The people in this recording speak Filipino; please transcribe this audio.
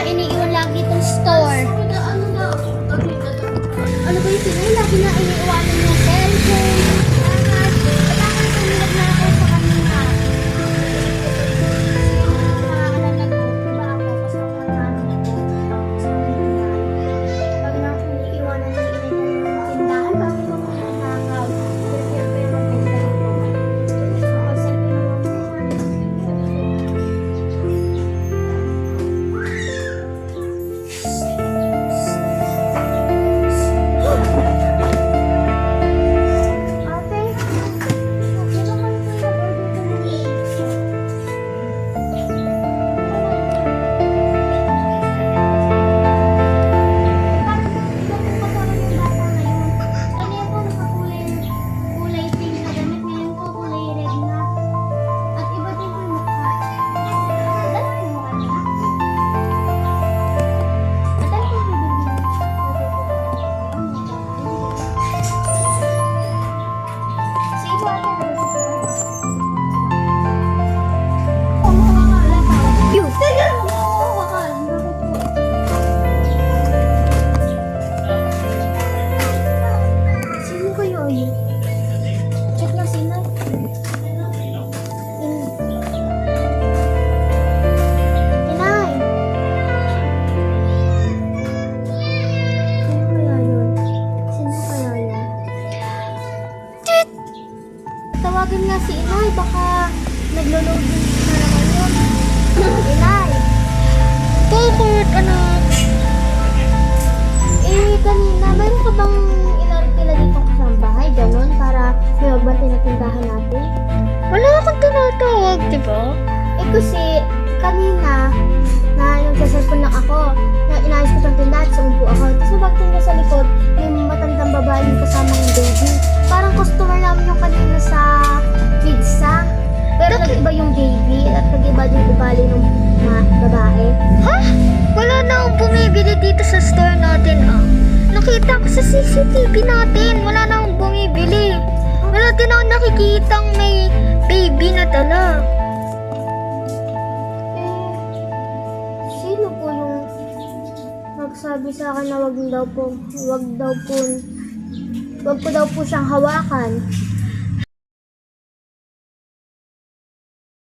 iniiwan lagi itong store. Ano ba yung sila? Lagi na iniiwanan yung cellphone. Bakit tumilag na ako sa kanina? Nakakalalag ko. Diba ako? Kasama na ako. Pag na ako iniiwanan yung tindahan, bakit ko nangangaw? Pero yung maganda ko. Ako, cellphone naman ko. Check na sila. Inay! Sino kaya yun? Sino kaya yun? Tit! Tawagin nga si Inay. Baka naglo-loading na naman yun. Inay! Bakit, anak? Kanina, mayroon ka bang inarkila dito sa bahay? Ganon, para may magbantay na tindahan natin? Wala akong tinatawag, di ba? Eh kasi, kanina, na nagsasalpon lang ako, na inayos ko ng tindahan, sa umpo ako. Tapos nabagtan sa likod, yung matandang babae yung kasamang baby. Parang customer namin yung kanina sa pizza. Pero nag-iba yung baby, at nag-iba yung ugali ng babae. Ha? Wala na akong bumibili dito sa store natin, ah. Nakita ko sa CCTV natin. Wala na akong bumibili. Wala din ako nakikitang may baby na dala. Sino po yung nagsabi sa akin na wag ko daw po siyang hawakan?